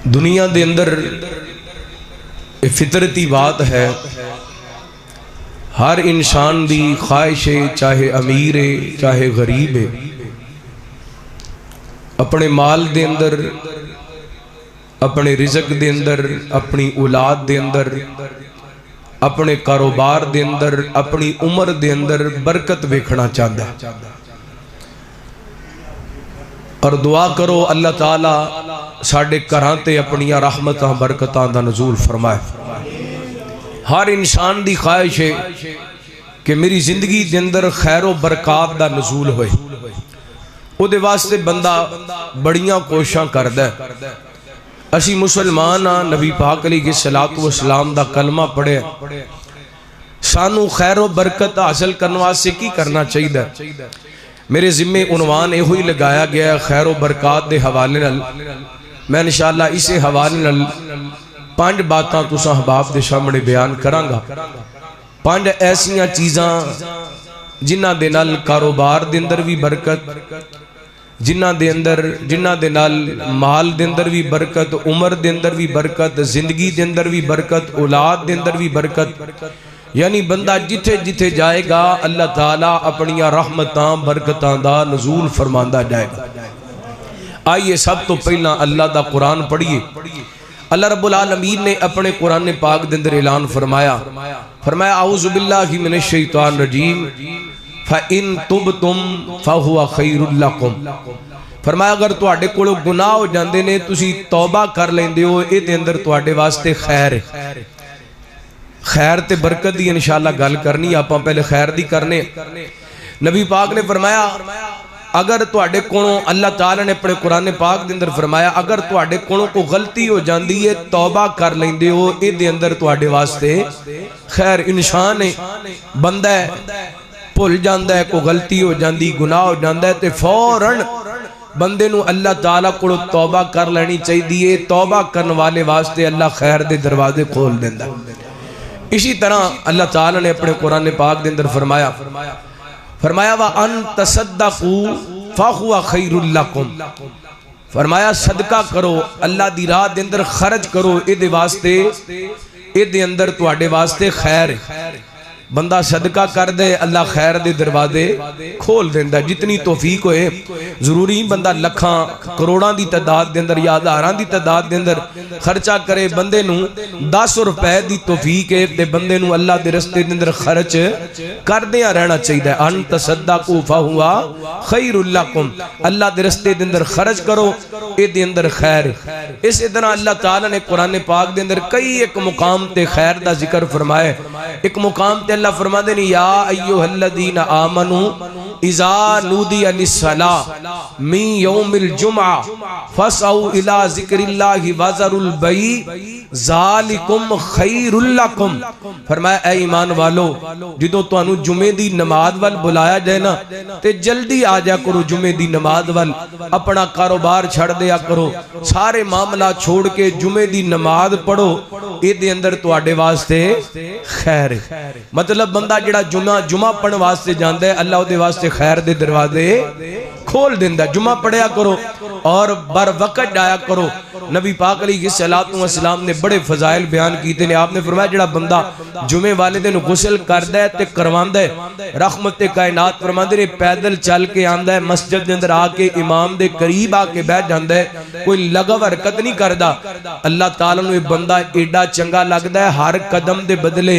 दुनिया दे अंदर फितरती बात है, हर इंसान दी ख्वाहिश है, चाहे अमीर है चाहे गरीब है, अपने माल दे अंदर, अपने रिज़्क दे अंदर, अपनी औलाद दे अंदर, अपने कारोबार दे अंदर, अपनी उम्र दे अंदर बरकत वेखना चाहता है। और दुआ करो अल्लाह ताला साडे घरां ते अपनियां रहमतां बरकतां दा नज़ूल फरमाए। हर इंसान दी ख्वाहिश है कि मेरी जिंदगी दे अंदर खैरो बरकत दा नज़ूल होए। उहदे वास्ते बंदा बड़ियां कोशिशां करदा है। असी मुसलमान हाँ, नबी पाक अलैहिस्सलातु वस्सलाम दा कलमा पढ़िया। सानू खैरो बरकत हासिल करने वास्ते की करना चाहिए? मेरे जिम्मे उनवान यो ही लगाया गया है खैरो बरकत के हवाले नाल। मैं इंशाअल्लाह इसे हवाले नाल 5 बातां तुसां अहबाब दे सामने बयान करांगा। 5 ऐसियां चीज़ां जिन्हां दे नाल कारोबार दे अंदर भी बरकत, जिन्हां दे नाल माल दे अंदर भी बरकत, उम्र दे अंदर भी बरकत, जिंदगी दे अंदर भी बरकत, औलाद दे अंदर भी बरकत। यानी बंदा जिथे जिथे जाएगा अल्लाह ताला अपनियां रहमतां बरकतां दा नज़ूल फरमांदा जाएगा। आइए सब तो पहला अल्लाह दा कुरान पढ़िए। अल्लाह रब्बुल आलमीन ने अपने कुरान पाक दे अंदर ऐलान फरमाया, औज़ु बिल्लाहि मिनश शैतानिर रजीम फ़इन तुबतुम फ़हुवा खैरुल लकुम। फरमाया अगर तुहाडे कोलों गुनाह हो जांदे ने, तुसी तौबा कर लेंदे हो, इहदे अंदर तुहाडे वास्ते खैर है। खैर ते बरकत दी इंशाअल्लाह गल करनी, आपां पहले खैर दी करने। नबी पाक ने फरमाया अगर तुहाडे कोलों, अल्लाह ताला ने अपने कुरान पाक दे अंदर फरमाया अगर तुहाडे कोलों कोई गलती हो जाती है, तौबा कर लेंदे हो, इहदे अंदर तुहाडे वास्ते खैर। इंसान है, बंदा है, भुल जाता है, कोई गलती हो जाती, गुनाह हो जाता है, तो फौरन बंदे नूं अल्लाह ताला कोलों तौबा कर लेनी चाहिए। तौबा करने वाले वास्ते अल्लाह खैर दे दरवाजे खोल देंदा। इसी तरह अल्लाह ताला ने अपने कुरान पाक के अंदर फरमाया वा अन तसद्दक़ू फ़हुवा खैरुल लकुम। फरमाया सदका करो, अल्लाह दी राह दे अंदर खर्च करो, इहदे वास्ते, इहदे अंदर तुहाडे वास्ते खैर है। बंदा सदका कर दे, अल्लाह खैर दे दरवाजे खोल देंदा। जितनी तौफीक होए, जरूरी बंदा लखां करोड़ां दी तादाद दे अंदर या हज़ारां दी तादाद दे अंदर खर्चा करे। बंदे नूं 10 रुपए दी तौफीक है ते बंदे नूं अल्लाह दे रस्ते दे अंदर खर्च करदियां रहना चाहिए। अन तसद्दक़ू फ़हुवा खैरुल लकुम, अल्लाह दे रस्ते दे अंदर खर्च करो, इहदे अंदर खैर। इस तरह अल्लाह ताला ने कुरान पाक दे अंदर कई एक मुकाम ते खैर दा जिक्र फरमाया। एक मुकाम ते अल्लाह फरमाते हैं या अय्युहल्लज़ीना आमनू इज़ा नूदिया लिस्सलाह मिन यौमिल जुमआ फसअू इला ज़िक्रिल्लाहि वज़रुल बई ज़ालिकुम खैरुल लकुम। फरमाया ऐ ईमान वालो, जदों तुहानू जुमे दी नमाज वल बुलाया जाए ना, ते जल्दी आ जा करो जुमे दी नमाज वल। अपना कारोबार छड़ दिया करो, सारे मामला छोड़ के जुमे दी नमाज पढ़ो, इहदे अंदर तुहाडे वास्ते खैर है। मतलब बंदा जिहड़ा जुमा पढ़न वास्ते जांदा है, अल्लाह उहदे वास्ते खैर दे दरवाजे खोल देंदा। जुमा पढ़िया करो और बर वक्त जाया करो। नबी पाक अलैहिस्सलातु वस्सलाम ने बड़े फजाइल बयान कीते ने। आपने फरमाया जिहड़ा बंदा जुमे वाले दिन गुसल करदा है ते करवांदा है, रहमत कायनात फरमांदे ने पैदल चल के आंदा है, मस्जिद दे अंदर आके इमाम दे करीब आके बैठ जांदा है, कोई लगव हरकत नहीं करदा। अल्लाह ताला नूं इह बंदा एडा चंगा लगदा है, हर कदम दे बदले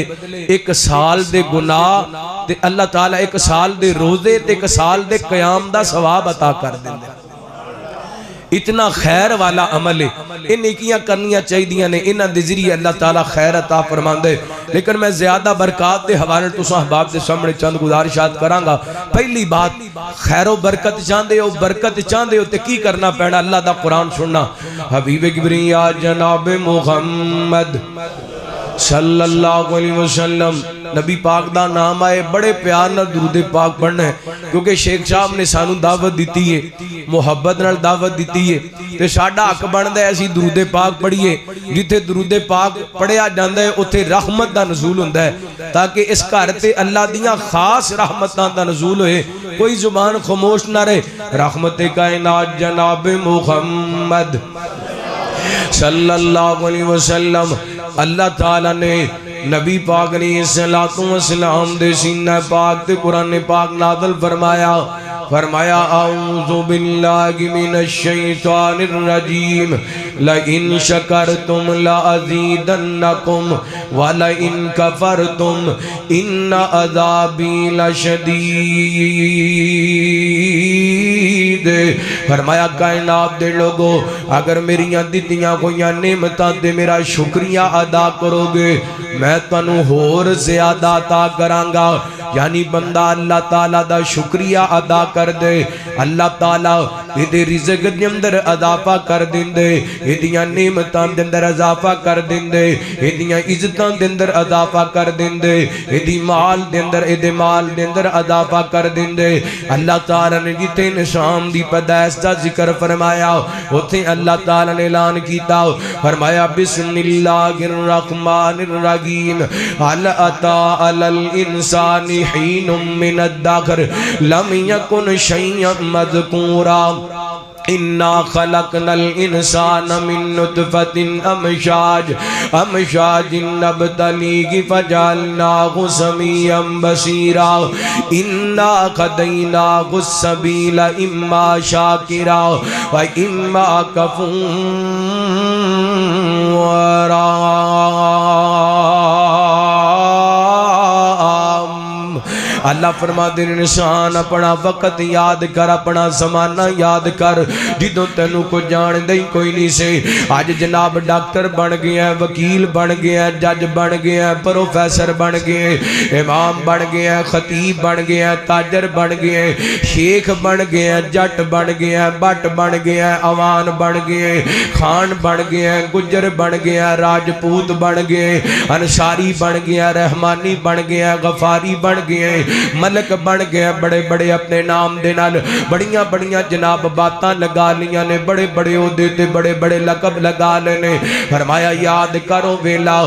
1 साल दे गुनाह ते अल्लाह ताला 1 साल दे रोजे ते 1 साल दे क़याम दा सवाब अता कर देंदा। इतना खैर वाला अमल है, ये नेकियां करनियां चाहिए ने, इन्हां दे ज़रिए अल्लाह ताला खैर अता फरमांदा है। लेकिन मैं ज्यादा बरकत के हवाले तुसां अहबाब के सामने चंद गुजारिशात करांगा। पहली बात, खैरो बरकत चाहते हो, बरकत चाहते हो तो की करना पैना? अल्लाह दा कुरान सुनना। हबीब किबरिया जनाब मुहम्मद सल्लल्लाहु अलैहि वसल्लम, नबी पाक दा नाम आए, बड़े प्यार नाल दुरूद पाक पढ़ना है, क्योंकि शेख साहब ने सानू दावत दी है, मुहब्बत नाल दावत दी है, तो साडा हक बनदा है असीं दुरूद पाक पढ़िए। जिथे दुरूद पाक पढ़िया जांदा है उत्थे रहमत दा नज़ूल हुंदा है, ताकि इस घर ते अल्लाह दियां खास रहमतां दा नज़ूल होए, कोई जुबान खामोश ना रहे। रहमत कायनात जनाब मुहम्मद सल्लल्लाहु अलैहि वसल्लम अल्लाह ताला ने नबी पाक ने सलातो वसलाम दे सीना पाक ते कुरान पाक नाज़िल फरमाया फरमाया आऊज़ु बिल्लाहि मिनश शैतानिर रजीम ला इन शकरतुम ला अज़ीदन्नकुम व ला इन कफरतुम इन्न अज़ाबी लशदीद। फरमाया कायनात दे लोगो अगर मेरियां दित्तियां कोई नेमतां ते मेरा शुक्रिया अदा करोगे मैं तुहानू होर ज़्यादा अता करांगा। यानी बंदा अल्लाह ताला दा शुक्रिया अदा कर दे अल्लाह ताला इहदे रिज़्क़ दे अंदर इजाफा कर दिंदे, इहदियां नेमतां दे अंदर इजाफा कर दिंदे, इहदियां इज्जतां दे अंदर इजाफा कर दिंदे, इहदी माल दे अंदर इहदे माल दे अंदर इजाफा कर दिंदे। अल्लाह ताला ने जिथे निशान दी पैदाइश दा जिक्र फरमाया उथे अल्लाह ताला ने ऐलान कीता फरमाया बिस्मिल्लाहिर रहमानिर रहीम हल अता अलल इंसानी हीनुम मिनद्दहर लम यकुन शैय्यन मज़कूरा इन्ना खलकनल इंसान मिन नुतफतिन अमशाजिन नब्तलीहि फजअलनाहु समीअन बसीरा इन्ना हदैनाहु सबीला इम्मा शाकिरा व इम्मा कफूरा। अल्लाह फरमाते ने इंसान अपना वक्त याद कर, अपना जमाना याद कर जिदों तेनू को जानदा ही कोई नहीं से। अज जनाब डॉक्टर बन गया, वकील बन गया, जज बन गया, प्रोफैसर बन गए, इमाम बन गया, खतीब बन गया, ताजर बन गए, शेख बन गया, जट बन गया, बट बन गया, अवान बन गए, खान बन गया, गुजर बन गया, राजपूत बन गए, अंसारी बन गया, रहमानी बन गया, गफारी बन गए, मलक बन गया। बड़े बड़े अपने नाम दे नाल बड़ियां बड़ियां जनाब बातां लगा लिया ने, बड़े बड़े ओहदे ते बड़े बड़े लकब लगा लेने। फरमाया याद करो वेला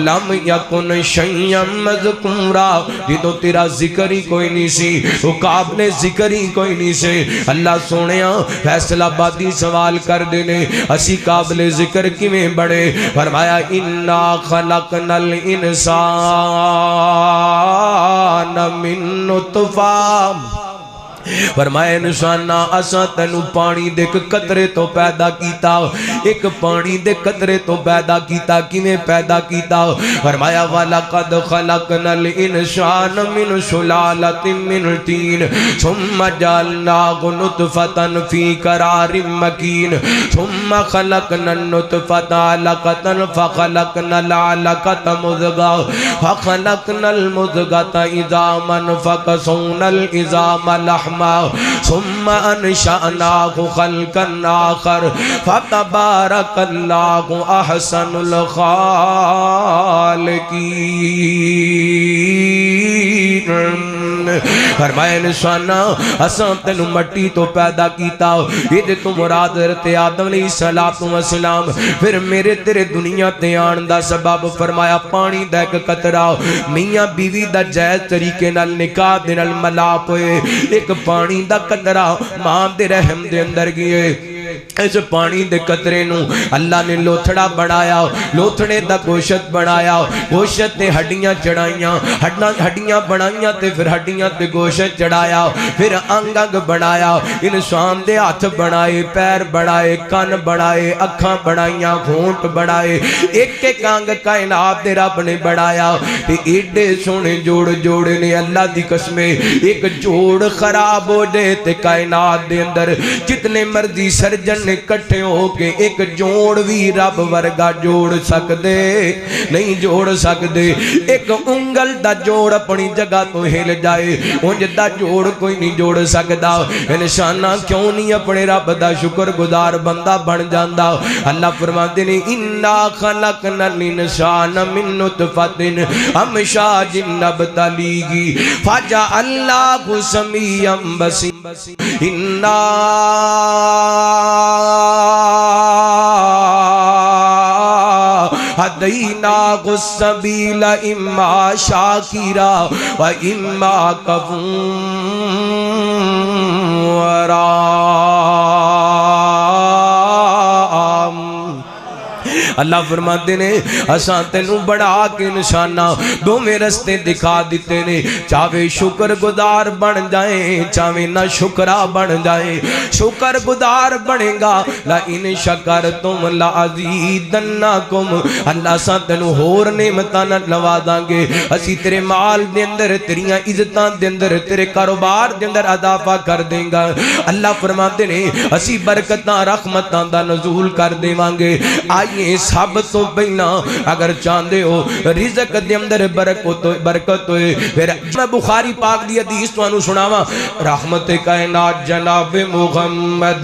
लम यकुन शैय्यन मज़कूरा जिदों तेरा जिक्र ही कोई नहीं सी, मुकाबले जिक्र ही कोई नहीं से। अल्लाह सोनिया फैसलाबादी सवाल कर देने असी काबले जिक्र किवें बने। फरमाया इन्ना खलकनल इंसान मिन नुतफा फरमाया इंसाना असा तेनू पानी दे कतरे तो पैदा कीता, एक पानी दे कतरे तो पैदा कीता। किवें पैदा कीता? फरमाया वलक़द खलक़नल इंसान मिन सुलालतिन मिन तीन सुम्मा जअलनाहु नुतफ़तन फी क़रारिन मकीन सुम्मा खलक़नन नुतफ़ता अलक़तन फ़ख़लक़नल अलक़त मुज़ग़ा फ़ख़लक़नल मुज़ग़ता इज़ामन फ़कसौनल इज़ाम लहमा सुम्मा अनशअनाहु खल्क़न आख़र फ़तबारकल्लाहु अहसनुल ख़ालिक़ीन। फरमाया इंसाना असां तेनू मट्टी तो पैदा कीता, इहदे तो मुराद हज़रत आदम अलैहिस्सलातु वस्सलाम। फिर मेरे तेरे दुनिया ते आण दा सबब फरमाया पानी दा एक कतरा, मियां बीवी दा जायज़ तरीके नाल निकाह दे नाल मलाप होए, एक पानी दा कतरा मां दे रहम दे अंदर गए। इस पानी दे कतरे नू अल्लाह ने लोथड़ा बनाया, लोथड़े दा गोशत बनाया, गोशत ते हड्डियां चढ़ाइया, हड्डियां बनाइया ते फिर हड्डियां ते गोशत चढ़ाया, फिर अंग अंग बनाया, इंसान दे हाथ बनाए, पैर बनाए, कन बनाए, अखां बनाइया, होंठ बनाए, एक एक अंग कायनात दे रब ने बनाया। ते एडे सोहने जोड़ जोड़े ने अल्लाह दी कसमे। एक जोड़ खराब हो जाए ते कायनात दे अंदर जितने मर्जी सर्जन ने इकट्ठे होके एक जोड़ भी रब वर्गा जोड़ सकते नहीं, जोड़ सकते। एक उंगल दा जोड़ अपनी जगह तो हिल जाए, उंज दा जोड़ कोई नहीं जोड़ सकता। इंसाना क्यों नहीं अपने रब दा शुक्र गुजार बंदा बन जाता? अल्लाह फरमाते ने इन्ना खलकनल इंसान मिन नुतफतिन अमशाजिन नब्तलीहि फजअलनाहु समीअन बसीरा इन्ना हदैनाहु सबीला इम्मा शाकिरा व इम्मा कफूरा। अल्लाह फरमाते ने असां तेनू बढ़ा के निशाना दोवें रस्ते दिखा दिते ने, चाहे शुक्र गुजार बन जाए चाहे ना शुक्रा बन जाए। शुक्र गुजार बनेगा ला इन शकर तुम ला अज़ीदन्नकुम, अल्लाह सा तेनू होर नेमतां नाल नवा दांगे। असी तेरे माल दे अंदर तेरियां इज्जतां दे अंदर तेरे कारोबार दे अंदर अदाफा कर देंगा। अल्लाह फरमाते ने असी बरकतां रहमतां दा नज़ूल कर देवांगे। आइए सब तो पहला अगर चाहते हो रिज़्क दे अंदर बरकत होए फिर मैं बुखारी पाक दी हदीस तुहानू सुनावा। रहमत कायनात जनाब मुहम्मद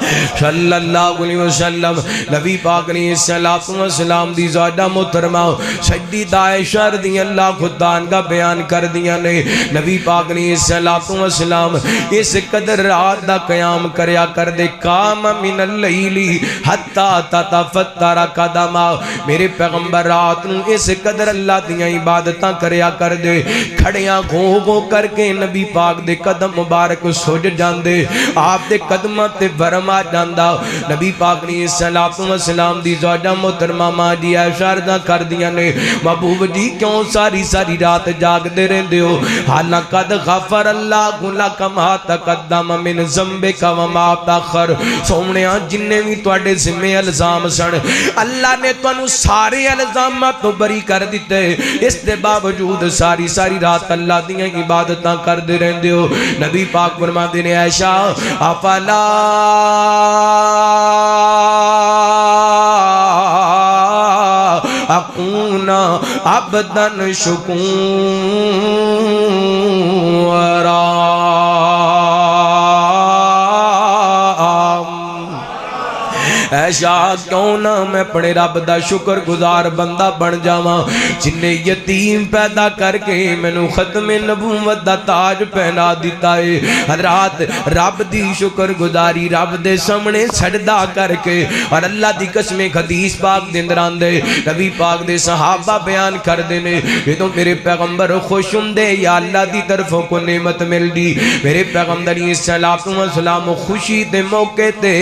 सल्लल्लाहु अलैहि वसल्लम नबी पाक ने सल्लल्लाहु अलैहि वसल्लम दी ज़ादा मोहतरमा सय्यदा आयशा रज़ियल्लाहु खुदा का बयान कर दिया ने। नबी पाक ने सल्लल्लाहु अलैहि वसल्लम इस कदर रात दा क़याम करया कर दे, काम मिनल लैली हत्ता ततफत्तर कदमा, मेरे पैगंबर रात नू इस कदर अल्लाह दियां इबादतां करया कर दे, खड़ियां घो घो करके नबी पाक दे कदम मुबारक सुज जांदे, आप दे कदमां ते भरम आ जांदा। नबी पाक ने सल्लल्लाहु अलैहि वसल्लम दी ज़ौजा मोहतरमा मां जी आयशा अर्ज़ा कर दियां ने, महबूब जी क्यों सारी सारी रात जागदे रहंदे हो? हालां कद गफर अल्लाहु लक मा तक़द्दम मिन ज़म्बिका व मा तअख़र, सोहणिया जिन्ने भी तुहाडे ज़िम्मे इल्ज़ाम सन अल्लाह ने तुहानू सारे इल्ज़ामां तो बरी कर दिते, इस दे बावजूद सारी सारी रात अल्लाह दियां इबादतां करदे रहंदे हो। नबी पाक फरमांदे ने आयशा अफला अकूना अबदन शुकूरा, ऐसा क्यों ना मैं अपने रब दा शुक्र गुजार बंदा बन जावा जिन्हें यतीम पैदा करके मैनू खत्मे नबूवत दा ताज पहना दिता है। रात रब दी शुक्र गुजारी रब दे सामने सजदा करके, और अल्लाह दी कसमें हदीस पाक दे अंदर आंदे नबी पाक दे सहाबा बयान करदे ने जो मेरे पैगंबर खुश हुंदे या अल्लाह दी तरफों को नेमत मिलदी, मेरे पैगंबर सल्लल्लाहु अलैहि वसल्लम खुशी दे मौके ते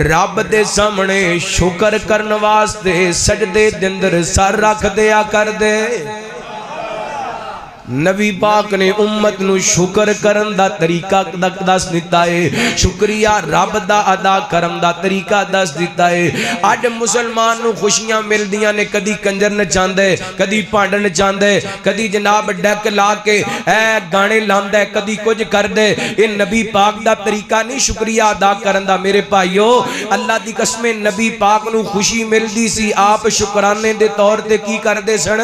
रब दे सामने शुक्र करने वास्ते सजदे दे अंदर सर रख दिया कर दे। नबी पाक ने उम्मत नू शुक्र करन दा तरीका दस दिता है, शुक्रिया रब दा अदा करन दा तरीका दस दिता है। अज मुसलमान नू खुशियां मिलदियां ने, कदी कंजर नचांदे, कदी भांड नचांदे, कदी जनाब डैक ला के ऐ गाने लांदा, कदी कुछ करदे। ये नबी पाक दा तरीका नहीं शुक्रिया अदा करन दा। मेरे भाईओ अल्लाह दी कसमें नबी पाक नू खुशी मिलदी सी, आप शुकराने दे तौर ते की करदे सन?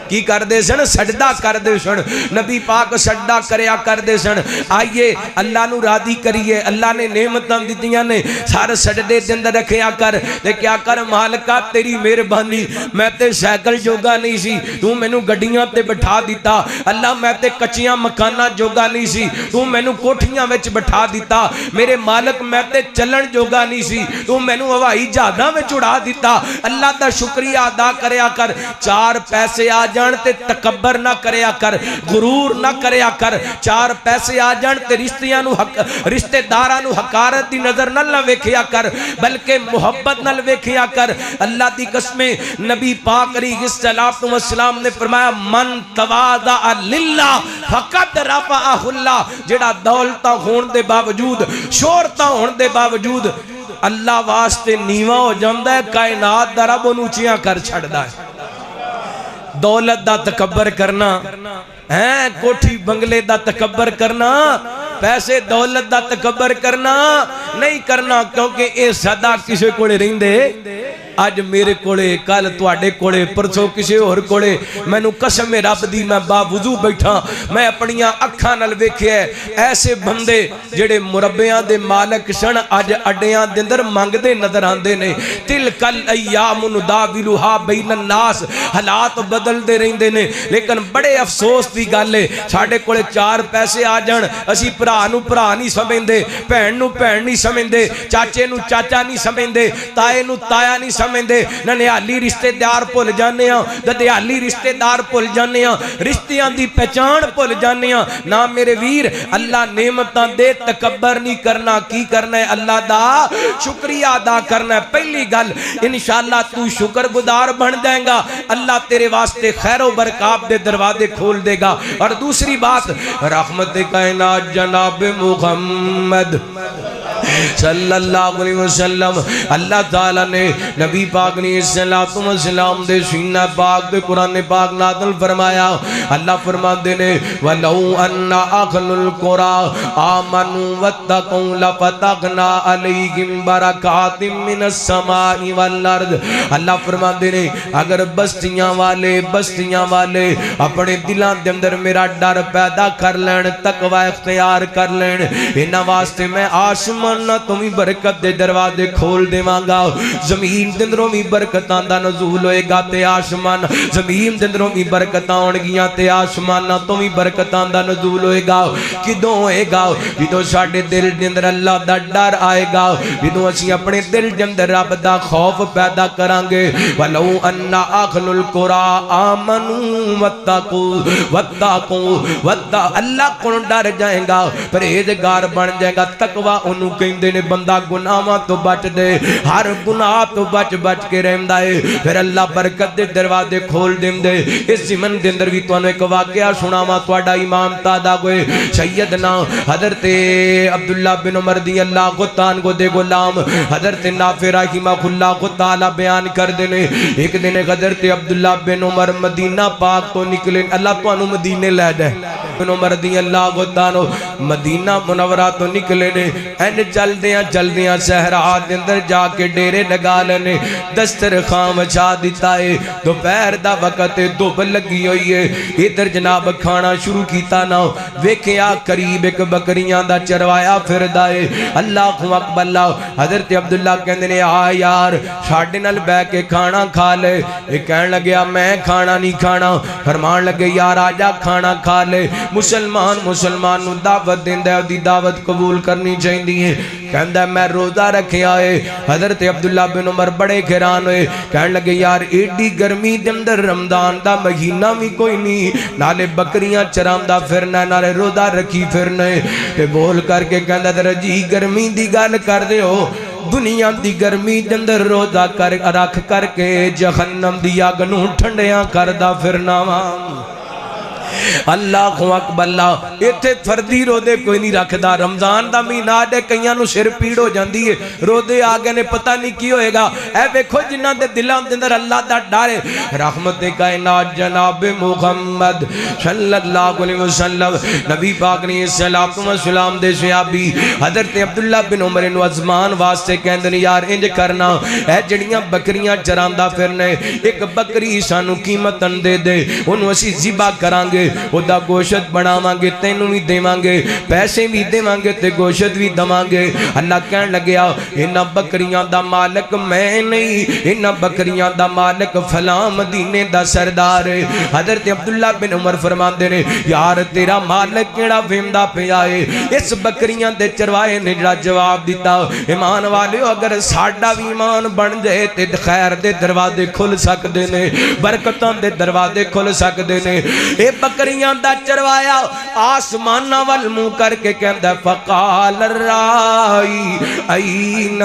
की करते सन? सजदा करते सन। नबी पाक सजदा करया करते सन। आइए अल्लाह नू राजी करिए, अल्लाह ने नेमतां दित्तियां ने, सर सजदे दे अंदर रखिया कर ते क्या कर मालिका तेरी मेहरबानी, मैं ते साइकिल जोगा नहीं सी तू मैनू गड्डियां ते बिठा दिता, अल्लाह मैं ते कच्चियां मकाना जोगा नहीं सी तू मैनू कोठियां विच बिठा दिता, मेरे मालिक मैं ते चलन जोगा नहीं सी तू मैनू हवाई जहाज़ां विच उड़ा दिता। अल्लाह दा शुक्रिया अदा करया कर। चार पैसे आ जान ते तकब्बर ना करया कर, गुरूर ना करया कर। चार पैसे आ जान ते रिश्तेदारां नू हकारत दी नजर नाल ना वेखिया कर, बल्कि मुहब्बत नाल वेखिया कर। अल्लाह दी कसमें नबी पाक अलैहिस्सलातु वस्सलाम ने फरमाया मन तवादा लिल्लाह फकद रफअहुल्लाह, जेड़ा दौलतां होण दे बावजूद, शोहरतां होण दे बावजूद अल्लाह वास्ते नीवा हो जांदा है, कायनात दा रब ओनू उचियां कर छड़दा है। दौलत दा तकब्बर करना है, कोठी बंगले दा तकब्बर करना, पैसे दौलत दा तकब्बर करना नहीं करना, क्योंकि ये सदा किसी को रहिंदे। अज मेरे कोले, कल तुहाडे कोले, परसों किसी होर कोले। मैनू कसम रब दी मैं बावजू बैठा, मैं अपनियां अखां नाल वेखिया ऐसे बंदे जेड़े मुरब्बियां दे मालक सन अज अड्डियां दे अंदर मंगदे नजर आंदे ने। तिल कल अय्याम नुदाविलुहा बैनन नास, हालात बदलते रहंदे ने, लेकिन बड़े अफसोस की गल है साडे कोले चार पैसे आ जाण असी भरा नू भरा नहीं समझदे, भैन नू भैन नहीं समझदे, चाचे नू चाचा नहीं समझदे, ताए नू ताया नहीं समझते, ननिहाली रिश्तेदार भुल जाने, ददियाली रिश्तेदार भुल जाने, रिश्तियां दी पहचान भुल जाने ना मेरे वीर। अल्लाह नेमतां दे तकबर नहीं करना, की करना है अल्लाह दा शुक्रिया अदा करना है। पहली गल इंशाअल्लाह तू शुक्रगुजार बन जाएगा, अल्लाह तेरे वास्ते खैरो बरकत दे दरवाजे खोल देगा। और दूसरी बात रहमत कायनात जनाब मुहम्मद सल्लल्लाहु अलैहि वसल्लम अल्लाह ताला ने नबी पाक ने सलाम दे सीना पाक दे कुरान पाक नाज़िल फरमाया। अल्लाह फरमाते ने वलौ अन्ना अहलुल कुरा आमनु वत्तकू लफतहना अलैहिम बरकातिम मिनस समाई वल अर्द। अल्लाह फरमाते ने अगर बस्तियां वाले अपने दिलों के अंदर मेरा डर पैदा कर लैन, तकवा इख्तियार कर लैन, इन्हां वास्ते मैं आसमान तो भी बरकत दे दरवाजे खोल देवांगा। जमीन दे अंदरों भी बरकतां दा नज़ूल होएगा ते आसमान जमीन दे अंदरों भी बरकतां होणगियां ते आसमानां तो भी बरकतां दा नज़ूल होएगा। किदों होएगा? जदों साडे दिल दे अंदर अल्लाह दा डर आएगा, जदों असीं अपने दिल दे अंदर रब दा खौफ पैदा करांगे। वलौ अन्ना अहलुल कुरा आमनू वत्तकू अल्लाह को डर जाएगा, परहेज़गार बन जाएगा। तकवा उन्होंने कहते ने बंदा गुनाहां तो बच दे, हर गुनाह तो बच के रहंदा है, फिर अल्लाह बरकत दे दरवाजे खोल देंदे। इस ज़िमन दे अंदर भी तुहानू एक वाकया सुनावा, तुहाडा ईमान तादा होए। सैयदना हज़रत अब्दुल्ला बिन उमर दी अल्लाह ताला दे गुलाम हज़रत नाफे रहिमहुल्लाह ताला बयान करदे ने, एक दिन हज़रत अब्दुल्ला बिन उमर मदीना पाक तो निकले। अल्लाह तुहानू मदीने लै जाए। बिन उमर दी अल्लाह ताला मदीना मुनव्वरा तो निकले ने, एंड चलदियां सहरा के अंदर जाके डेरे लगा लेने, दस्तरखान बचा दिता है। दोपहर का वक्त है, धुप लगी हुई है। इधर जनाब खाना शुरू किया ना, वेख्या करीब एक बकरियां दा चरवाया फिरदा है। अल्लाह अकबर। हज़रत अब्दुल्ला कहंदे ने आ यार साडे नाल बैठ के खाना खा ले। ये कहन लग्या मैं खाना नहीं खाना, फरमान लगे यार आजा खाना खा ले। मुसलमान नूं दावत देंदा, उहदी दावत कबूल करनी चाहिए। कहंदा मैं रोजा रखिया है। हज़रत अब्दुल्ला बिन उमर बड़े हैरान हुए, कहन लगे यार एडी गर्मी के अंदर रमजान का महीना भी कोई नहीं, नाले बकरियां चरांदा फिरना, नाले रोजा रखी फिरना। ते बोल करके कहंदा तेरा जी गर्मी की गल कर दे हो, दुनिया की गर्मी के अंदर रोजा कर रख करके जहन्नम की अग नूं ठंडिया करदा फिरना वा। अल्लाह अकबर। इत्थे फर्दी रोदे कोई नहीं रखता। रमजान का महीना आडे कईयां नूं सिर पीड़ हो जाती है, रोदे आ गए ने पता नहीं की होएगा। ऐ वेखो जिन्हां दे दिलां दे अंदर अल्लाह दा डर है। रहमत कायनात जनाब मुहम्मद सल्लल्लाहु अलैहि वसल्लम नबी पाक ने सलाम दे सहाबी हज़रत अब्दुल्ला बिन उमर नूं अज़मान वास्ते कहंदे ने यार इंज करना, ऐ जड़ियां बकरियां चरांदा फिरने, एक बकरी सानू कीमतन दे दे, उन्होंने असीं ज़िबा करांगे, ओदा गोश्त बनावांगे, तेनू भी देवांगे, पैसे भी देवांगे ते गोश्त भी दवांगे। अल्लाह कहन लग्या इन्हां बकरियां दा मालिक मैं नहीं, इन्हां बकरियां दा मालिक फलां मदीने दा सरदार है। हज़रत अब्दुल्ला बिन उमर फरमांदे ने यार तेरा मालिक केड़ा वेंदा पिया है? इस बकरियां दे चरवाए ने जड़ा जवाब दिता, ईमान वालिओ अगर साडा भी ईमान बन जाए ते खैर दे दरवाजे खुल सकदे ने, बरकतां दे दरवाजे खुल सकदे ने। ए बकरियां दा चरवाया आसमाना वल मुंह करके कहंदा फकाल राई ऐन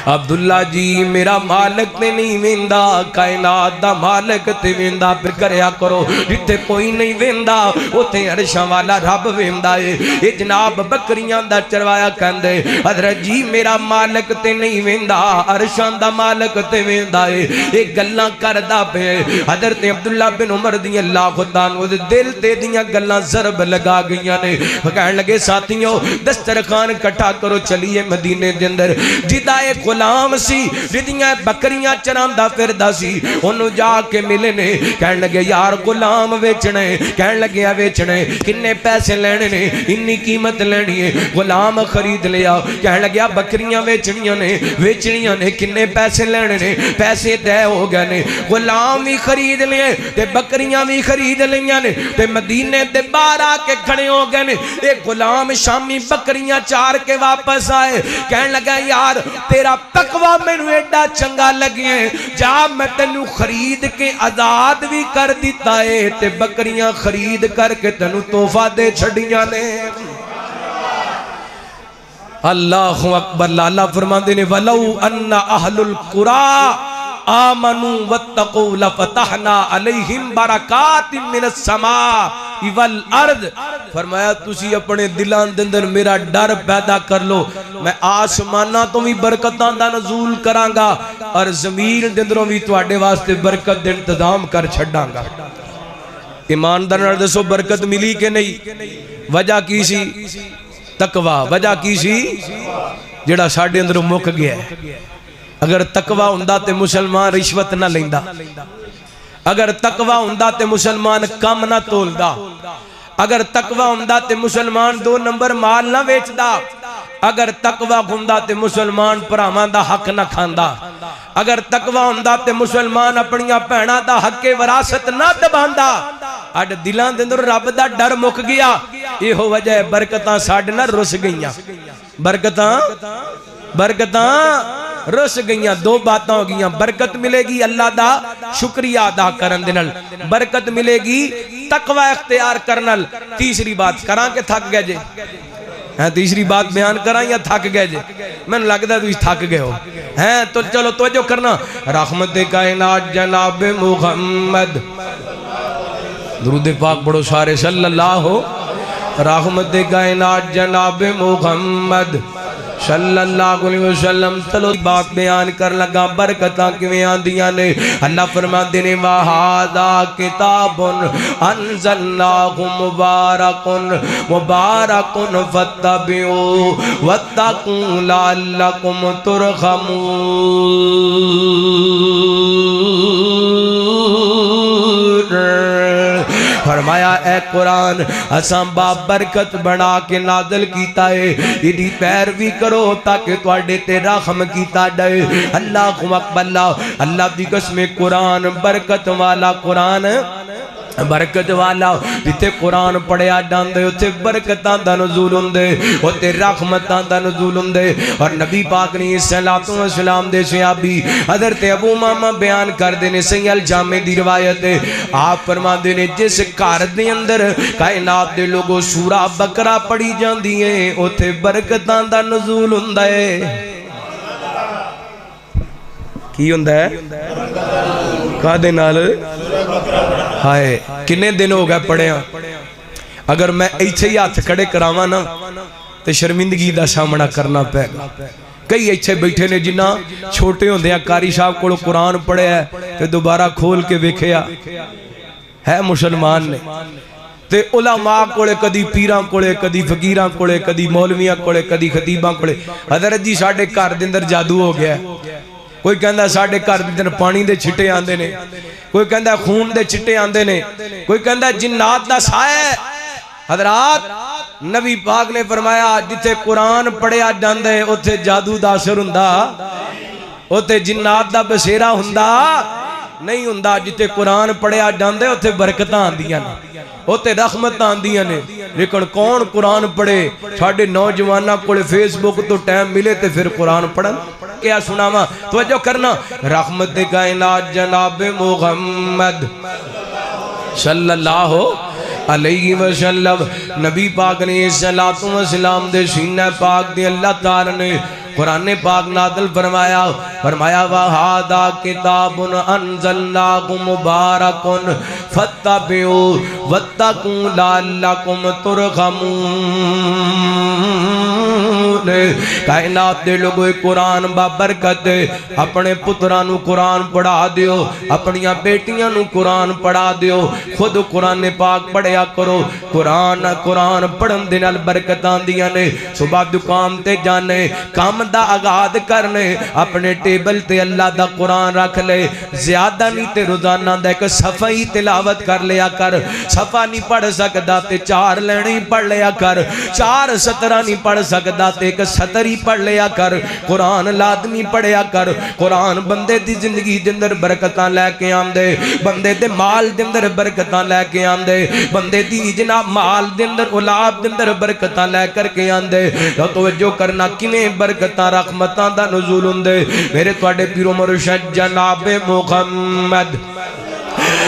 अब्दुल्ला जी मेरा मालिक ते नहीं वेंदा, कायनात दा मालिक ते वेंदा पे करया करो, जिथे कोई नहीं वेंदा उथे अरशां वाला रब वेंदा है। ये जनाब बकरियां दा चरवाया कहंदे हज़रत जी मेरा मालिक ते नहीं वेंदा, अरशां दा मालिक ते वेंदा है। ये गल्लां करदा पे हज़रत अब्दुल्ला बिन उमर दी अल्लाह ताला दे दिल ते दियां गल्लां ज़रब लगा गईयां ने। कहण लगे साथियों दस्तरखान इकट्ठा करो, चलिए मदीने दे अंदर जिदा एक गुलाम सी जिदियां बकरियां चरांदा फिरदा सी ओनू जाके मिले ने कहन लगे यार गुलाम वेचने कहन लगे वेचने किन्ने पैसे लेने ने इन्नी कीमत लेनी है गुलाम खरीद लिया कहन लगे बकरियां वेचनियां ने किन्ने पैसे लेने ने पैसे तय हो गए ने गुलाम भी खरीद लिए ते बकरियां भी खरीद लिया ने ते मदीने दे बाहर आके खड़े हो गए ने ये गुलाम शामी बकरियां चार के वापस आए कहन लगा यार तेरा तकवा मैनू एडा चंगा लगे जा मैं तेनू खरीद के आजाद भी कर दिता है ते बकरियां खरीद करके तेनू तोहफा दे छड़ियां ने। अल्लाह अकबर। लाला फरमाते ने वलौ अन्ना अहलुल कुरा आमनु वत्तकू लफतहना अलैहिम बरकातिन मिनस समा वल अर्द। फरमाया तुसी अपने दिलां दे अंदर मेरा डर पैदा कर लो मैं आसमाना तो भी बरकतां दा नज़ूल करांगा और ज़मीन दे अंदरों भी तुहाडे वास्ते बरकत दे इंतजाम कर छड्डांगा। ईमानदार नाल दसो बरकत मिली कि नहीं? वजह की सी? तकवा। वजह की सी? जेड़ा साडे अंदरों मुक गया है। अगर तकवा हुंदा ते मुसलमान रिश्वत ना लेंदा, अगर तकवा हुंदा ते मुसलमान कम ना तोलदा, अगर तकवा हुंदा ते मुसलमान 2 नंबर माल ना वेचदा, अगर तकवा हुंदा ते मुसलमान भरावां दा हक ना खांदा, अगर तकवा हुंदा ते मुसलमान अपनियां भैणां दा हके विरासत ना दबांदा। अड दिलां दे अंदर रब दा डर मुक गया। इहो वजह बरकतां साडे नाल रुस गईयां, बरकतां रुस गईयां। 2 बातां हो गईयां, बरकत मिलेगी अल्लाह दा शुक्रिया अदा करन दे नाल, बरकत मिलेगी तकवा इख्तियार करन नाल। तीसरी बात करां के थक गए जे? हैं तीसरी बात बयान करा या थक गए जे? मैंने लगता तुम थक गए हो हैं तो चलो तवज्जो करना। रहमत कायनात जनाब मुहम्मद दुरूद पाक पढ़ो सारे सल्लल्लाहु। रहमत कायनात जनाब मुहम्मद सल्लल्लाहु अलैहि वसल्लम। चलो बात बयान कर लगा बरकतां किवें आंदियां ने। अल्लाह फरमाते ने वहादा किताबुन अनज़लनाहु मुबारकुन फत्तबिऊ वत्तकू लअल्लकुम तुरहमून। फरमाया ए कुरान असां बाबरकत बना के नाज़िल कीता है, इदी पैरवी करो ताकि तुहाडे ते रहम कीता जाए। अल्लाहु अकबर। अल्लाह दी कसम कुरान बरकत वाला, कुरान बरकत वाला। जिथे कुरान पढ़िया जांदे उत्थे बरकतां दा नुज़ूल हुंदे, उत्थे रहमतां दा नुज़ूल हुंदे। और नबी पाक ने सलातो व सलाम दे सहाबी हज़रत अबू उमामा बयान करदे ने सही अल जामे दी रिवायत है। आप फरमांदे ने जिस घर दे अंदर कायनात दे लोगों सूरा बकरा पढ़ी जांदी है उत्थे बरकतां दा नुज़ूल हुंदा है। की हुंदा है? कादे नाल? हाय किन्ने दिन हो गए पढ़िया। अगर मैं इत्थे ही हाथ खड़े करावा ना तो शर्मिंदगी का सामना करना पेगा। कई इत्थे बैठे ने जिन्ना छोटे होंदे कारी साहब को कुरान पढ़िया तो दोबारा खोल के वेखिया है मुसलमान ने ते उलमा कोले कदी पीरां कोले कदी फकीरां कोले कदी मौलवियां कोले कदी खतीबां कोले। हज़रत जी साडे घर दे अंदर जादू हो गया। कोई कहता साडे घर दे अंदर पानी दे छिट्टे आंदे ने, कोई कहता खून दे छिट्टे आंदे ने, कोई कहता जिन्नात दा साया। हज़रात नबी पाक ने फरमाया जिथे कुरान पढ़िया जांदा है उत्थे जादू दा असर हुंदा, उत्थे जिन्नात दा बसेरा हुंदा नहीं हुंदा। जिथे कुरान पढ़िया जांदा है उत्थे बरकतां आंदियां ने, उत्थे रहमतां आंदियां ने। लेकिन कौन कुरान पढ़े? साडे नौजवानों को फेसबुक तो टाइम मिले तो फिर कुरान पढ़न। क्या सुनावा तवज्जो करना। रहमत कायनात जनाब मुहम्मद सल्लल्लाहु अलैहि वसल्लम नबी पाक ने सलातो व सलाम दे सीने पाक दे अल्लाह ताला ने कुरान पाक नाज़िल फरमाया। फरमाया वहादा किताबुन अनज़लनाहु मुबारकुन फत्तबिऊ वत्तकू लअल्लकुम तुरहमून। मौजूद है। कायनात दे लोगों कुरान बाबरकत अपने पुत्रां नू कुरान पढ़ा दियो, अपनियां बेटियां नू कुरान पढ़ा दियो, खुद कुरान पाक पढ़िया करो। कुरान पढ़न दे नाल बरकतां आंदियां ने। सुबह दुकान ते जाने काम दा आगाज करने अपने टेबल ते अल्लाह दा कुरान रख ले, ज्यादा नहीं ते रोजाना दा एक सफा ही तिलावत कर लिया कर। सफा नहीं पढ़ सकदा ते 4 लाइनें ही पढ़ लिया कर, 4 सतरा नहीं पढ़ सकदा ते एक सतर ही पढ़ लिया कर। कुरान लाजमी पढ़िया कर। कुरान बंदे दी जिंदगी दे अंदर बरकतां लैके आंदे, बंदे दे माल दे अंदर बरकतां लैके आंदे, बंदे दी जनाब माल दे अंदर औलाद दे अंदर बरकतां लै करके आंदे। तो तवज्जो करना किवें बरकतां रहमतां दा नुज़ूल हुंदे। मेरे तुहाडे पीरो मुर्शिद जनाब मुहम्मद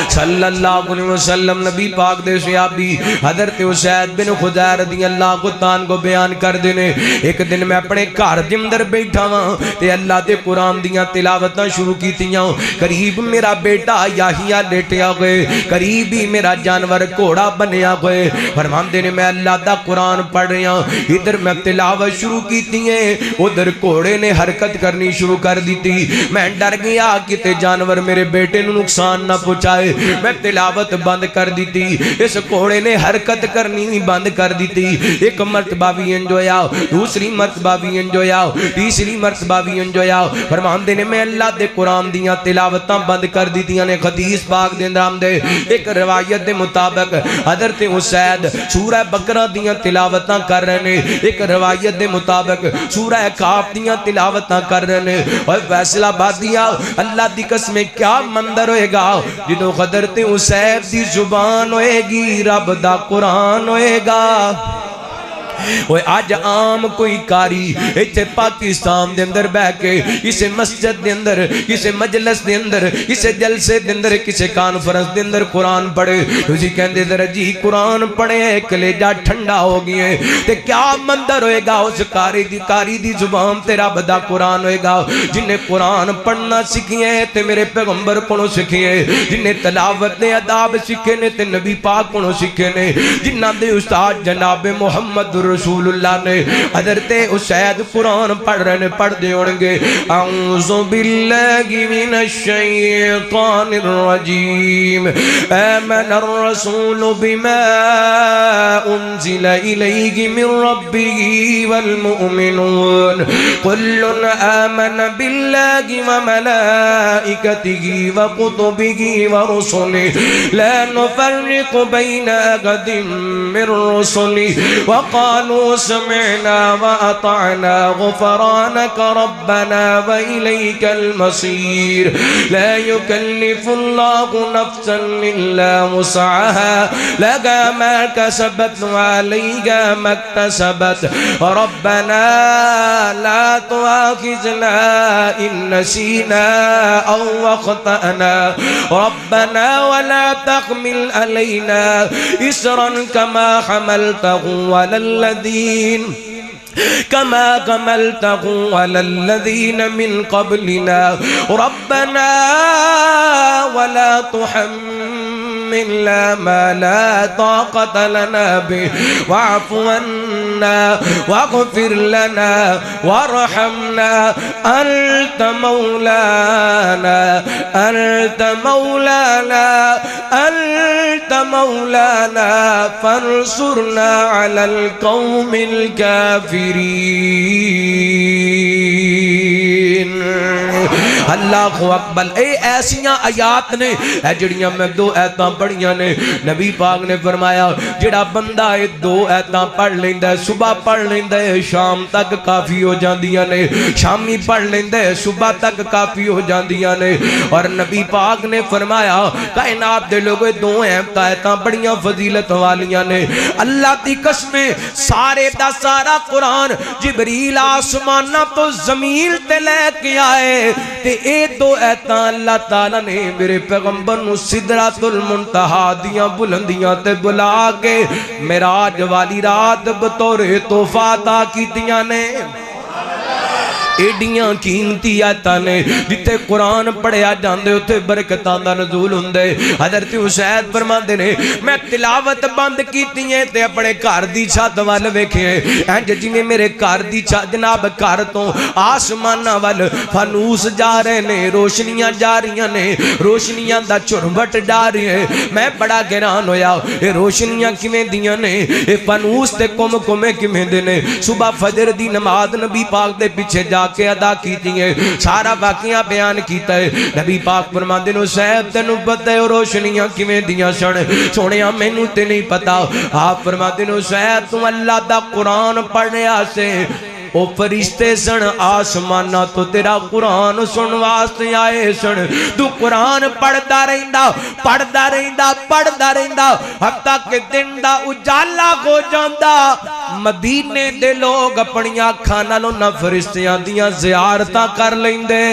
सल्लल्लाहु अलैहि वसल्लम नबी पाक दे सहाबी हजरत उसैद बिन खुदैर रज़ियल्लाहु तान को बयान कर देने। एक दिन मैं अपने घर दे अंदर बैठा वां ते अल्लाह दे कुरान दियां तिलावतां शुरू कीतियां। करीब मेरा बेटा याहिया लेटिया होए, करीब ही मेरा जानवर घोड़ा बनया होए। फरमांदे ने मैं अल्लाह दा कुरान पढ़ रहा, इधर मैं तिलावत शुरू कीती है, उधर घोड़े ने हरकत करनी शुरू कर दी थी। मैं डर गया किते जानवर मेरे बेटे नूं नुकसान ना पहुंचाए। मैं तिलावत बंद कर दी थी, इस घोड़े ने हरकत करनी भी बंद कर दी थी। एक मरतबा भी इंज होया, दूसरी मरतबा भी इंज होया, तीसरी मरतबा भी इंज होया। फरमांदे ने मैं अल्लाह दे कुरान दियां तिलावतां बंद कर दीतियां ने। हदीस पाक दे अंदर आंदे एक रवायत दे मुताबिक हजरत उसैद सूरह बकरा दियां तिलावतां कर रहे ने, एक रवायत दे मुताबिक सूरह काफ दियां तिलावतां कर रहे ने। और फैसलाबादिया अल्लाह दी कसम क्या मंदर होएगा जो हजरत उसैद दी जुबान होएगी, रब दा कुरान होएगा। अज आम कोई कारी इत्थे पाकिस्तान दे अंदर बह के किसी मस्जिद दे अंदर, किसी मजलिस दे अंदर, किसी जलसे दे अंदर, किसी कॉन्फ्रेंस दे अंदर कुरान पढ़े, तुसी कहंदे जरा जी कुरान पढ़े कलेजा ठंडा हो गया ते क्या मंदर होएगा उस कारी दी जुबान ते रब दा कुरान होएगा। जिन्हें कुरान पढ़ना सीखिए ते मेरे पैगंबर कोलों सीखिए, जिन्हें तलावत दे अदाब सीखे ने ते नबी पाक कोलों सीखे ने, जिन्हां दे उस्ताद जनाब मुहम्मद रसूलुल्लाह ने हजरत उसैद कुरान पढ़ रहे ने, पढ़दे होंगे औज़ु बिल्लाहि मिनश शैतानिर रजीम आमनर रसूलु बिमा उन्ज़िला इलैहि मिन रब्बिही वल मुमिनून कुल्लुन आमन बिल्लाहि व मलाइकतिही व कुतुबिही व रुसुलिही ला नुफ़र्रिक़ु बैना अहदिम मिन रुसुलिही व समिअना व अतअना गुफ़रानक रब्बना व इलैकल मसीर ला युकल्लिफुल्लाहु नफ्सन इल्ला वुसअहा लहा मा कसबत व अलैहा मा इक्तसबत रब्बना ला तुआखिज़ना इन नसीना औ अख़्तअना रब्बना व ला तहमिल अलैना इसरन कमा हमलतहु कमा हमलतहु अलल्लज़ीन मिन क़ब्लिना रब्बना वला तुहम्मिलना मा ला ताक़त लना बिहि वअफ़ु अन्ना वग़फ़िर लना वरहमना अन्त मौलाना फंसुरना अलल कौमिल काफिरीन। अल्लाहु अकबर। ए ऐसियां आयात ने जड़ियां मैं 2 आयतां पढ़ियां ने। नबी पाक ने फरमाया जिहड़ा बंदा ये 2 आयतां पढ़ लैंदा, सुबह पढ़ लैंदा है, शाम तक काफ़ी हो जांदियां ने, शामी पढ़ लैंदा है, सुबह तक काफ़ी हो जांदियां ने। और नबी पाक ने फरमाया कायनात दे लोगों 2 आयतां बड़ियां फजीलत वालियां ने। अल्लाह दी कसम सारे दा सारा कुरान जिबरील आसमाना तो जमीन ते लेके आए ते ए 2 आयतां अल्लाह ताला ने मेरे पैगंबर नूं सिदरतुल मुंतहा दियां बुलंदियां ते बुला के मेराज वाली रात बतौरे तोहफा अता कीतियां ने। एडियां कीमती आयतां ने जिथे कुरान पढ़िया जांदे उत्थे बरकतां दा नज़ूल हुंदे। हज़रत हुसैन फरमांदे ने मैं तिलावत बंद कीती है ते अपने घर दी छत वल वेखे इंज जिवें मेरे घर दी छत जनाब घर तो आसमानां वल फानूस जा रहे ने, रोशनियां जा रही ने, रोशनियां दा झुरमट जा रही है। मैं बड़ा हैरान होया ये रोशनियां किवें दियां ने, ये फानूस ते कुम कुमे किवें दे ने। सुबह फजर दी नमाज नबी पाक दे पीछे जाके अदा कीती है, सारा वाकया बयान कीता है। नबी पाक फरमांदे ने साहब तेनू पता है रोशनियां किवें दियां सन? सोहणिया मैनू ते नहीं पता। आप फरमांदे ने साहब तू अल्लाह दा कुरान पढ़ने से ओ फरिश्ते सन आसमाना तो तेरा कुरान सुन वास्ते आए सन। तू कुरान पढ़दा रहिंदा पढ़दा रहिंदा पढ़दा रहिंदा हफ्ता के दिन दा उजाला हो जांदा। मदीने दे लोग अपनी अखां नालों ना फरिश्तियां दियां ज़ियारतां कर लैंदे।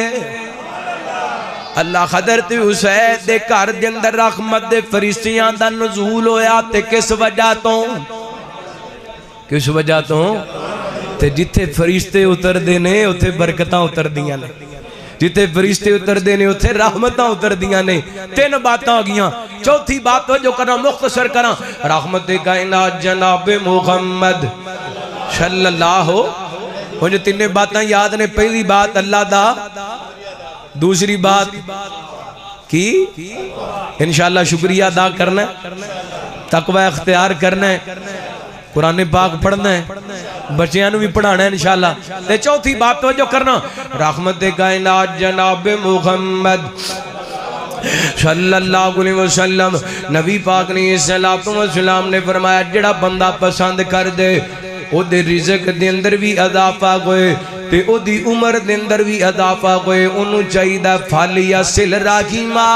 अल्लाह हज़रत हुसैन दे घर दे अंदर रहमत दे फरिश्तियां दा नज़ूल होया ते किस वजह तो? किस वजह तो? ते जिथे फरिश्ते उतरदे ने उथे बरकतां उतरदियां ने, जिथे फरिश्ते उतरदे ने उथे रहमतां उतरदियां ने। तीन बातां हो गईयां। चौथी बात जो करा मुख्तसर करा, रहमत कायनात जनाब मुहम्मद सल्लल्लाहु। मुझे तीन बातां याद ने। पहली बात अल्लाह दा, दूसरी बात की इंशाअल्लाह शुक्रिया अदा करना, तकवा इख्तियार करना है, कुरान पाक पढ़ना है, बच्चियां भी पढ़ाना है इंशाअल्लाह। ते चौथी बात तो जो करना, रहमत कायनात जनाब मुहम्मद सल्लल्लाहु अलैहि वसल्लम। नबी पाक ने सल्लल्लाहु अलैहि वसल्लम ने फरमाया जेड़ा बंदा पसंद कर दे ओदे रिज़्क दे अंदर भी इजाफा होए ते ओदी उम्र दे अंदर भी इजाफा होए। ओनू चाहिदा फल या सिल राखीमा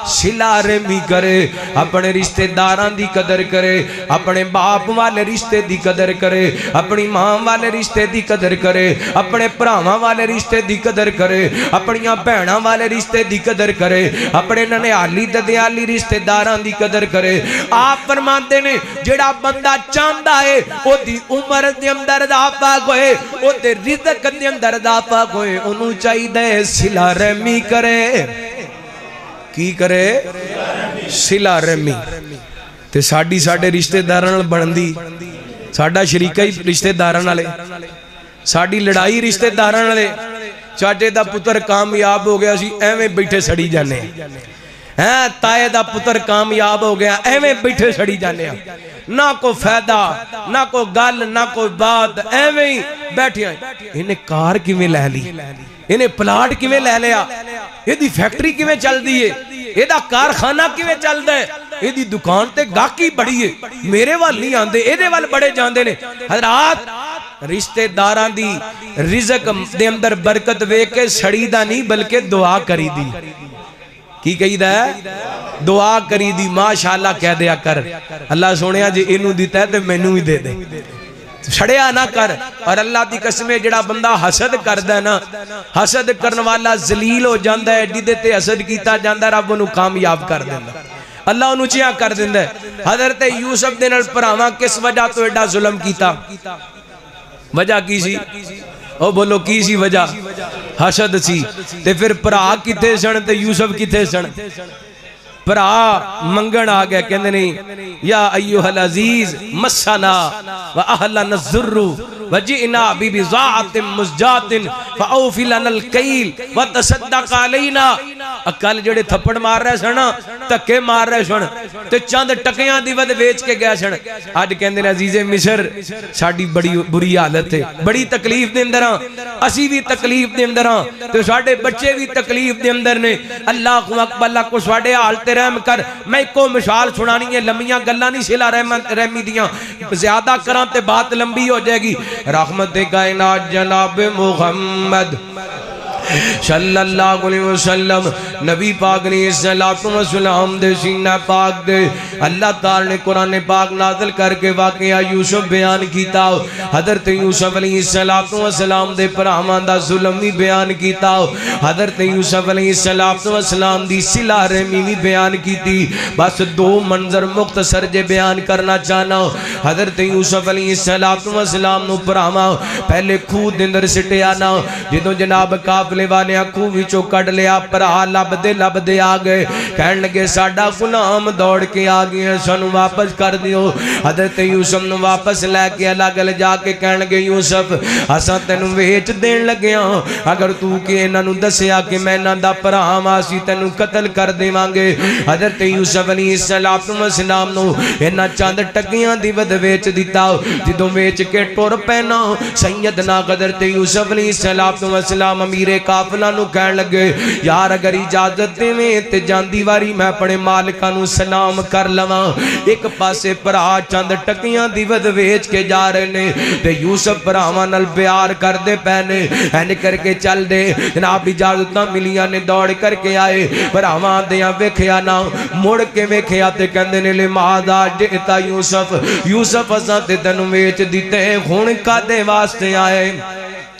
सिला रहमी करे, अपने रिश्तेदारां दी कदर करे, अपने बाप वाले रिश्ते दी कदर करे, अपनी मां वाले रिश्ते दी कदर करे, अपने भरावां वाले रिश्ते दी कदर करे, अपनियां भैणां वाले रिश्ते दी कदर करे, अपने ननिहाली ददियाली रिश्तेदारां दी कदर करे। आप फरमाते ने जेड़ा बंदा चाहता है ओदी उम्र दे अंदर इजाफा होए, ओदे रिज़्क दे अंदर इजाफा होए, ओनू चाहिदा है सिला रहमी करे। की करे? सिला रहमी। ते साडी साडे रिश्तेदारां नाल बनदी, साडा शरीका ही रिश्तेदारां नाले, साडी लड़ाई रिश्तेदारां नाले। चाचे दा पुत्र कामयाब हो गया सी एवें बैठे सड़ी जाने हैं, ताए दा पुत्र कामयाब हो गया एवें बैठे सड़ी जाने, ना कोई फायदा ना कोई गल ना कोई बात, एवें ही बैठे। इन्हें कार किवें लै ली, इन्हें प्लाट किवें लै लिया, इहदी फैक्ट्री किवें चलदी है, इहदा कारखाना किवें चलदा है, इहदी दुकान ते गाहकी बड़ी है, मेरे वाल नहीं आंदे इहदे वाल बड़े जांदे ने। हज़रात रिश्तेदारां दी रिज़्क दे अंदर बरकत वेख के सड़ी दा नहीं बल्कि दुआ करी दी। की कहीदा है? दुआ करी दी। माशाअल्लाह कह दिया कर, अल्लाह सोनिया जे इनू दिता है ते मैनू भी दे दे, छड़िया ना कर। और अल्लाह की कसम जेड़ा बंदा हसद करदा ना, हसद करने वाला जलील हो जाता है, जिदे ते हसद किया जाता रब उन्हें कामयाब कर देंदा, अल्लाह उन्हें चिया कर देंदा। हज़रत यूसुफ दे नाल भरावां किस वजह तो एडा जुल्म किया? वजह की सी? ओ बोलो की सी वजह? हसद सी। ते फिर भरा किथे सन ते यूसुफ किथे सन? भरा मंगण आ गया, कहते नहीं या अय्युहल अजीज मस्सना व अहलना ज़ुर्रु व जिना बिबिज़ातिन मुज़जातिन फऔफि लनल कैल व तसद्दक़ अलैना। अकल जेड़े थप्पड़ मार रहे सन, धक्के मार रहे सन ते चंद टकियां दी वध वेच के गए सन। अज कहंदे ने अजीज़े मिस्र साडी बड़ी बुरी हालत है, बड़ी तकलीफ दे अंदर हां, असी भी तकलीफ दे अंदर हां ते साडे बच्चे भी तकलीफ दे अंदर ने। अल्लाह अकबर, अल्लाह को साडे हाल ते रहम कर। मैं एको मिसाल सुनानी है, लंबियां गल्लां नहीं सिला रहमी दियां, ज्यादा करां ते बात लंबी हो जाएगी। रहमत कायनात जनाब मुहम्मद सल्लल्लाहु अलैहि वसल्लम नबी पाक ने सल्लल्लाहु अलैहि वसल्लम दे सीना पाक दे अल्लाह ताला ने कुरान पाक नाज़िल करके वाक़या यूसुफ बयान कीता। हज़रत यूसुफ अलैहिस्सलाम दे भरावां दा जुल्म भी बयान कीता। हज़रत यूसुफ अलैहिस्सलाम दी सिला रहमी भी बयान कीती। बस दो मंजर मुख्तसर जे बयान करना चाहना। हज़रत यूसुफ अलैहिस्सलाम नूं भरावां पहले खूह दे अंदर सिटिया ना। जदों जनाब काफले वाले खूह विचों कढ लिया, भरा लभदे लभदे आ गए, कहण लगे साडा गुलाम दौड़ के आ गया, सानू वापस कर दिओ। हज़रत यूसुफ नूं वापस लैके अलग ले जाके कहण लगे यूसुफ असां तैनूं वेच देण लगे हां, अगर तू कि इन्हां नूं दस्सिया कि मैं इन्हां दा भरा वां असीं तैनूं कतल कर देवांगे। हज़रत यूसुफ अलैहिस्सलाम नूं इन्हां चंद टकियां दी वध वेच दिता। जदों वेच के टुर पैना सैयदना हज़रत यूसुफ अलैहिस्सलाम अमीरे काफिला नूं कहण लगे यार अगर इजाजत देवें ते जांदी वारी मैं अपने मालिकां नूं सलाम कर लवां। एक पासे भरा चंद टकियां दी वध वेच के जा रहे ने ते यूसुफ भरावां नाल प्यार करदे पै ने। इंज करके चल दे जनाब इजाजत मिलियां ने, दौड़ करके आए भरावां दियां वेखिया ना, मुड़ के वेखिया ते कहंदे ने ले मादा जेता यूसुफ असां ते तैनूं वेच दिते, हुण कादे वास्ते आए,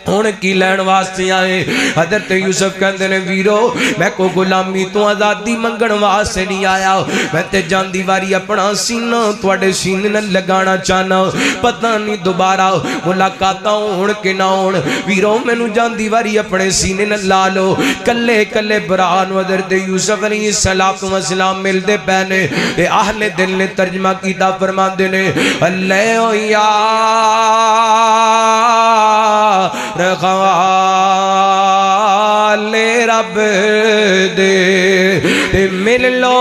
हुण की लैण वास्ते आए। हज़रत यूसुफ कहंदे ने वीरो मैं को गुलामी तो आज़ादी मंगण वास्ते नहीं आया, मैं ते जांदी वारी अपना सीना तुहाडे सीने नाल लगाना चाहना, पता नहीं दोबारा मुलाकात होण कि ना होण। वीरो मैनू जांदी वारी अपने सीने नाल ला लो। कल्ले कल्ले भरा नूं हज़रत यूसुफ अलैहिस्सलाम मिलदे पै ने ते आहले दिल ने तर्जमा कीता, फरमांदे ने अल्लाह ओ यार रखवाले रब दे ते मिल लो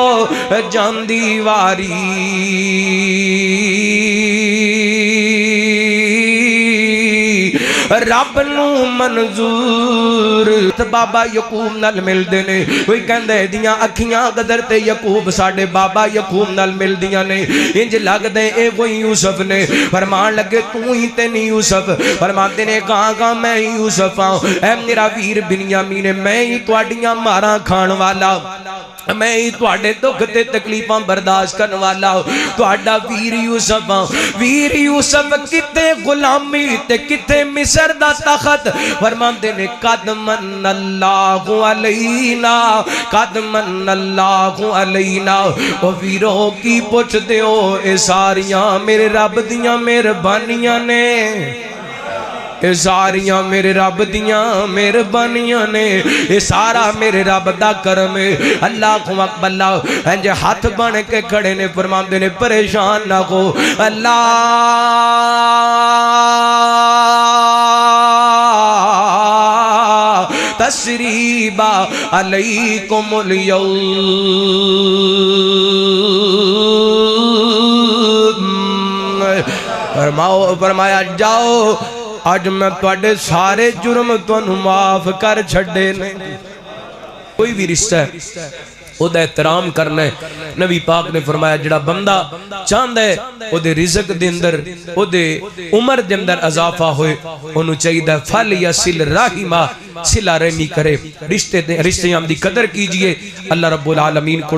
जांदी वारी, रब नू मंजूर। बाबा यकूब नाल मिलदे ने, कोई कहंदा इहदियां अखियां हज़रत यकूब साडे बाबा यकूब नाल मिलदियां ने, इंज लगदे ए कोई यूसुफ ने। फरमान लगे तू ही ते नहीं यूसुफ, फरमाते ने कहां मैं ही यूसुफ हां, ऐ मेरा वीर बिन्यामीन, मैं ही तुहाडियां मारां खाण वाला, मैं ही तुहाडे दुख ते तकलीफां बर्दाश्त करने वाला, तुहाडा वीर यूसुफ हां। वीर यूसुफ किते गुलामी ते किते मिस्र दा तखत। फरमांदे ने कद मन्नल्लाहु अलैना, कद मन्नल्लाहु अलैना। ओ वीरो की पुछदे हो, ए सारियां मेरे रब दियां मेहरबानियां ने, ये सारियां मेरे रब दियां मेहरबानियां ने, ये सारा मेरे रब दा करम है। अल्लाह अकबर इंज हाथ बन के खड़े ने, फरमांदे ने परेशान ना हो अल्लाह तस्रीबा अलैकुमुल यौम। फरमाया जाओ अज मैं तुहाडे सारे जुर्म तुहानू माफ कर छड्डे ने। कोई भी रिश्ता है ओदा एहतराम करना है। नबी पाक ने फरमाया जिहड़ा बंदा चाहता है ओदे रिज़्क दे अंदर ओदे उम्र दे अंदर इजाफा होए, ओनू चाहिए फल या सिल राहिमा, सिला रहमी करे, रिश्ते रिश्तेयां दी कदर कीजिए। अल्लाह रब्बुल आलमीन को